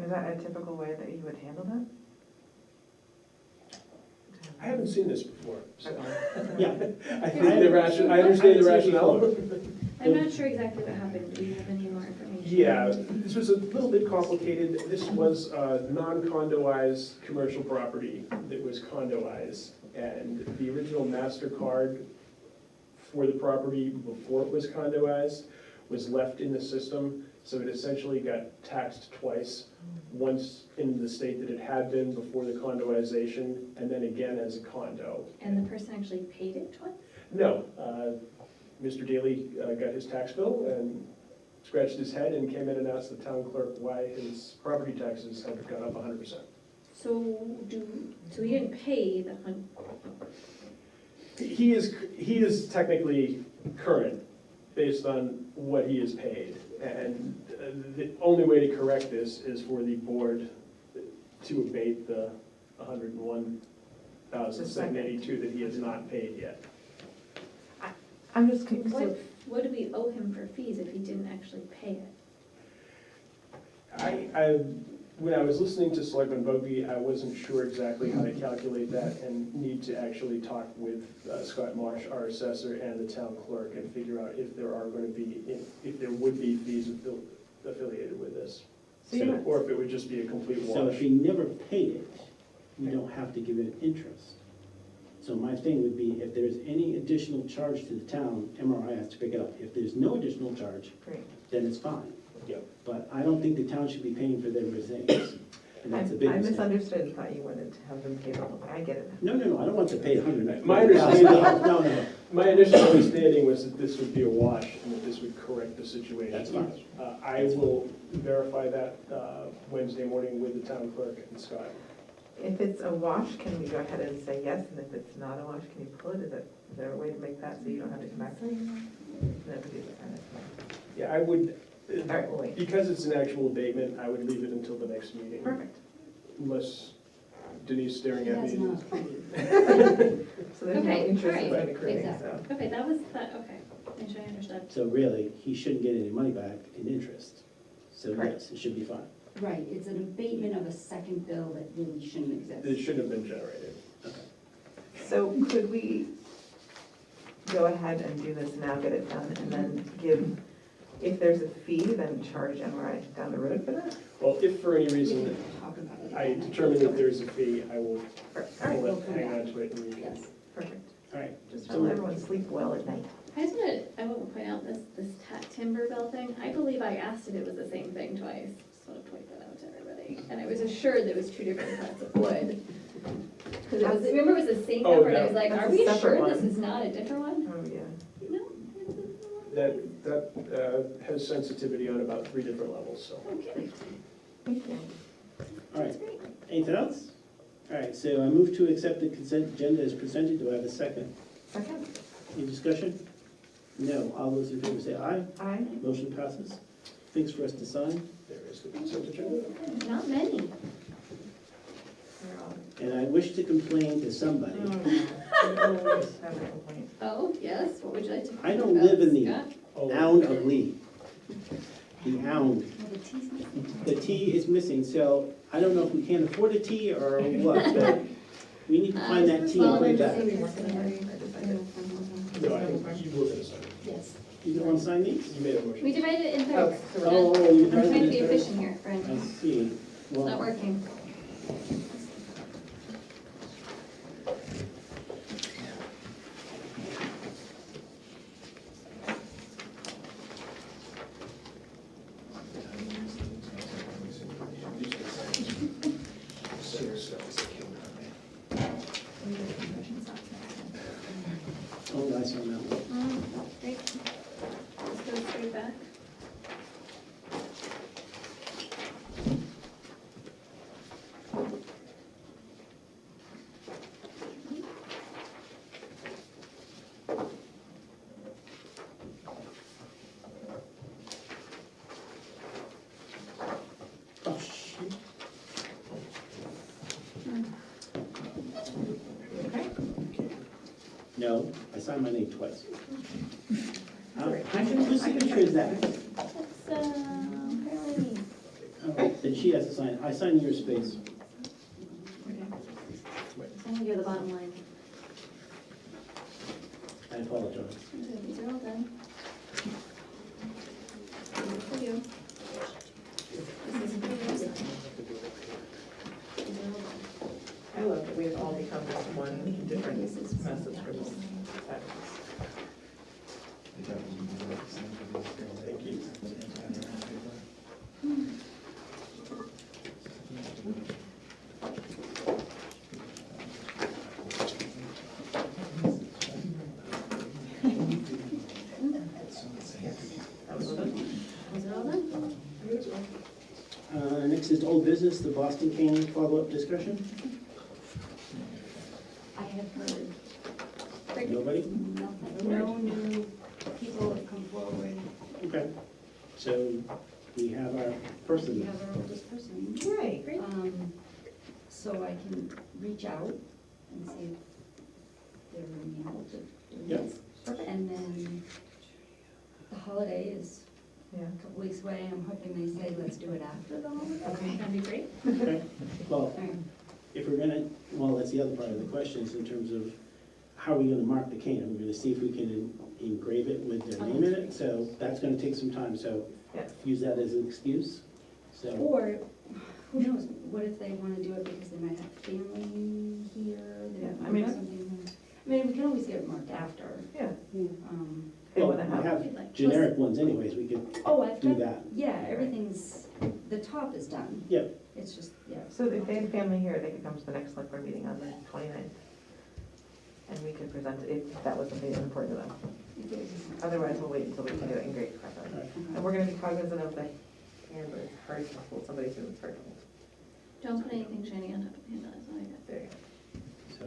Is that a typical way that you would handle that? I haven't seen this before, so Yeah. I understand the rationale. I'm not sure exactly what happened. Do you have any more information? Yeah, this was a little bit complicated. This was a non-condoized commercial property that was condoized. And the original MasterCard for the property before it was condoized was left in the system. So it essentially got taxed twice, once in the state that it had been before the condoization, and then again as a condo. And the person actually paid it twice? No, Mr. Daly got his tax bill and scratched his head and came in and asked the town clerk why his property taxes had gone up 100%. So he didn't pay the He is technically current based on what he is paid. And the only way to correct this is for the board to abate the $101,782 that he has not paid yet. I'm just, What do we owe him for fees if he didn't actually pay it? When I was listening to Selectman Bugby, I wasn't sure exactly how to calculate that and need to actually talk with Scott Marsh, our assessor, and the town clerk and figure out if there are going to be, if there would be fees affiliated with this. Or if it would just be a complete So wash. if he never paid it, we don't have to give it interest. So my thing would be, if there's any additional charge to the town, MRI has to pick it up. If there's no additional charge, great. then it's fine. Yeah. But I don't think the town should be paying for their mistakes. And that's a big I mistake. misunderstood and thought you wanted to have them pay the whole thing. I get it now. No, I don't want to pay $100. My understanding- No. My initial understanding was that this would be a wash and that this would correct the situation. That's fine. I will verify that Wednesday morning with the town clerk and Scott. If it's a wash, can we go ahead and say yes? And if it's not a wash, can you pull it? Is there a way to make that so you don't have to come back? That would be the kind of thing. Yeah, I would, All right, we'll wait. because it's an actual abatement, I would leave it until the next meeting. Perfect. Unless Denise staring at me. That's not So there's no Okay, interest in alright, accruing, exactly. so. Okay, that was, okay, make sure I understood. So really, he shouldn't get any money back in interest. So Correct. yes, it should be fine. Right, it's an abatement of a second bill that really shouldn't exist. It shouldn't have been generated. So could we go ahead and do this now, get it done, and then give, if there's a fee, then charge MRI down the road for that? Well, if for any reason Talk about it. I determine that there's a fee, I will All right, let hang on to it and we can. Yes. perfect. All right. Just to let everyone sleep well at night. I just want to point out this timber bill thing. I believe I asked if it was the same thing twice. Just want to point that out to everybody. And I was assured there was two different types of wood. Because it was, remember it was the same Oh, number, and I no. was like, That's are a we separate sure this one. is not a different one? Oh, yeah. No, it's a different one. That has sensitivity on about 3 different levels, so. Okay, Thank you. All right. that's great. Anything else? All right, so I move to accept the consent agenda as presented. Do I have a second? Second. Any discussion? No. All those in favor say aye. Aye. Motion passes. Things for us to sign. There is the consent agenda. Not many. We're all- And I wish to complain to somebody. Oh, no. We always have a complaint. Oh, yes, what would you like to? I don't live in the Scott? Ound of Lee. The Ound. The T is missing, so I don't know if we can't afford a T or what, but we need to find that T and put it back. I decided. No, I think you were going to sign it. Yes. You don't want to sign these? You made a motion. We divided it in Okay, thirds. so we're Oh, you I'm trying to be divided it in efficient here, I friend. see. It's not Well, working. oh, nice on that one. Great. Let's go straight back. Oh, shoot. okay. No, I signed my name twice. Whose signature is that? That's, apparently me. Oh, then she has to sign. I signed your space. I think you're the bottom line. I apologize. These are all done. This is for you. This is for you. These are all done. I love that we've all become just one different mess of scribbles. Thank you. Next is old business, the Boston Cane follow-up discussion. I have heard Nobody? nothing, no new people have come forward. Okay. So we have our We person. have our oldest person. Right. So I can reach out and see if they're amenable to doing Yep. this. And then the holiday is Yeah. a couple weeks away. I'm hoping they say, let's do it after the holiday. Okay. That'd be great. Okay. Well, All right. if we're gonna, well, that's the other part of the question, is in terms of how are we gonna mark the cane? We're gonna see if we can engrave it with their name in it, so that's gonna take some time, so Yeah. use that as an excuse. So, Or, who knows, what if they wanna do it because they might have family here, they Yeah, I might mean, want something. I mean, we can always get it marked after. Yeah. They well, wanna we have, have generic ones anyways, we could Oh, I've do got, that. yeah, everything's, the top is done. Yeah. It's just, yeah. so if they had family here, they could come to the next select board meeting on the 29th. And we could present it if that was something that was important to them. If it was- Otherwise, we'll wait until we can do it in great properly. Alright. And we're gonna be cognizant of the hand, but it's hard to hold somebody's who it's hard to hold. Don't put anything shiny on top of hand, that's all I got. There you So,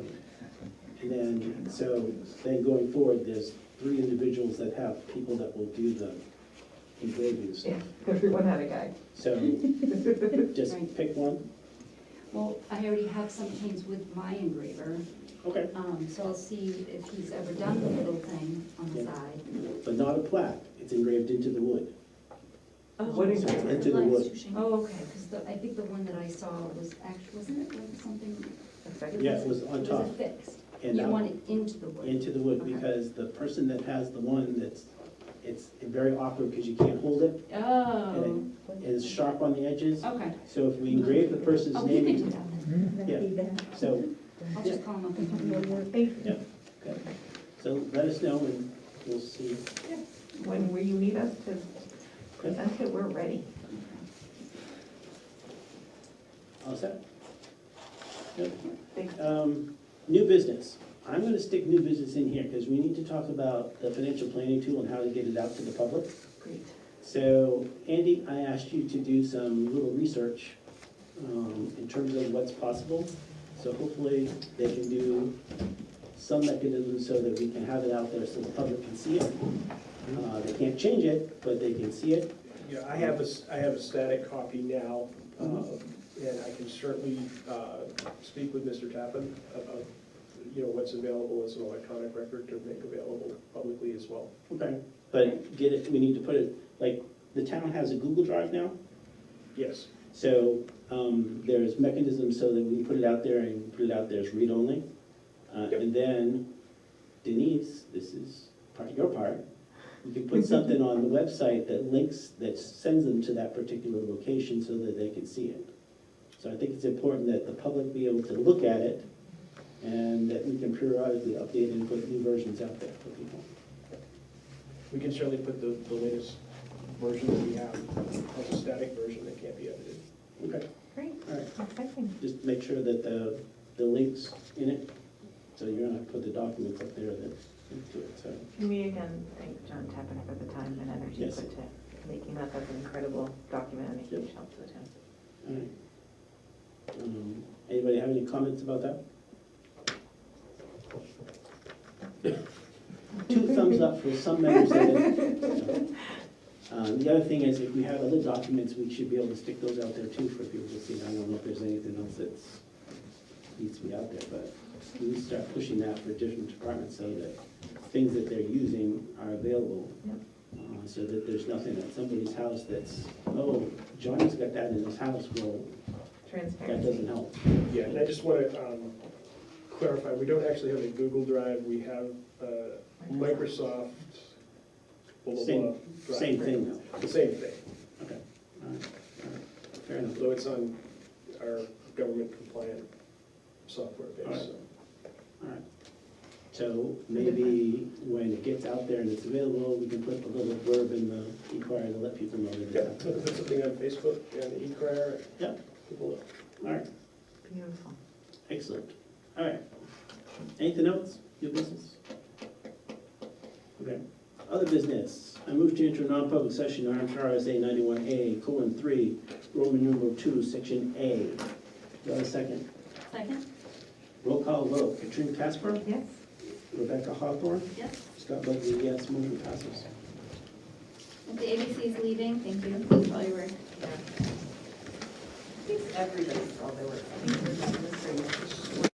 and then, so then going forward, there's 3 individuals that have people that will do the engravings. go. Yeah, everyone had a guy. So just Right. pick one. Well, I already have some canes with my engraver, Okay. so I'll see if he's ever done the little thing on the Yeah. side. But not a plaque, it's engraved into the wood. What is So it? it's into the wood. Oh, okay, because I think the one that I saw was actually, wasn't it like something? Yeah, it was on top. It was affixed. And You want it into the wood. into the wood, Okay. because the person that has the one it's very awkward because you can't hold it, Oh. it's sharp on the edges. Okay. So if we engrave the person's Oh, you name, can do that then. yeah, so, I'll just call him up and tell him. Thank you. yeah, okay. So let us know and we'll see. When will you need us to present it, we're ready. All set? Yep. Thanks. New business. I'm gonna stick new business in here because we need to talk about the financial planning tool and how to get it out to the public. Great. So, Andy, I asked you to do some little research in terms of what's possible. So hopefully they can do some mechanism so that we can have it out there so the public can see it. They can't change it, but they can see it. Yeah, I have a static copy now, and I can certainly speak with Mr. Tappan about, what's available as an electronic record to make available publicly as well. Okay. But get it, we need to put it, like, the town has a Google Drive now. Yes. So there's mechanisms so that we put it out there and put it out there as read-only. And then Denise, this is part of your part, you can put something on the website that links, that sends them to that particular location so that they can see it. So I think it's important that the public be able to look at it and that we can periodically update and put new versions out there for people. We can certainly put the latest version that we have as a static version that can't be edited. Okay, Great, all right. exciting. Just make sure that the link's in it, so you're gonna put the documents up there that link to it, so. Can we again thank John Tappan for the time and energy Yes. put to making that? That's an incredible document and a huge help to the town. All right. Anybody have any comments about that? 2 thumbs up for some members of it. The other thing is, if we have other documents, we should be able to stick those out there too for people to see. I don't know if there's anything else that needs to be out there, but we need to start pushing that for different departments so that things that they're using are available. Yep. So that there's nothing at somebody's house that's, oh, Johnny's got that in his house, well, that Transparency. doesn't help. Yeah, and I just want to clarify, we don't actually have a Google Drive, we have Microsoft, blah, blah, blah. Drive. Same thing though. The same thing. Okay, all right, fair enough. So it's on our government compliant software All right. base, so. All right. So maybe when it gets out there and it's available, we can put a little blurb in the e-crier to let people know that it's Yeah, out there. put something on Facebook and the e-crier. Yep. People look. All right, Beautiful. excellent. All right. Anything else? New business? Okay. Other business. I move to enter a non-public session, RMS RSA 91A:3, Roman numeral 2, section A. Do I have a second? Second? Roll call vote. Katrina Casper, Yes? Rebecca Hawthorne, Yes. Scott Buckley, yes, motion passes. If the ABC is leaving, thank you for all your work. Yeah. I think everybody saw their work. I think we're done with this.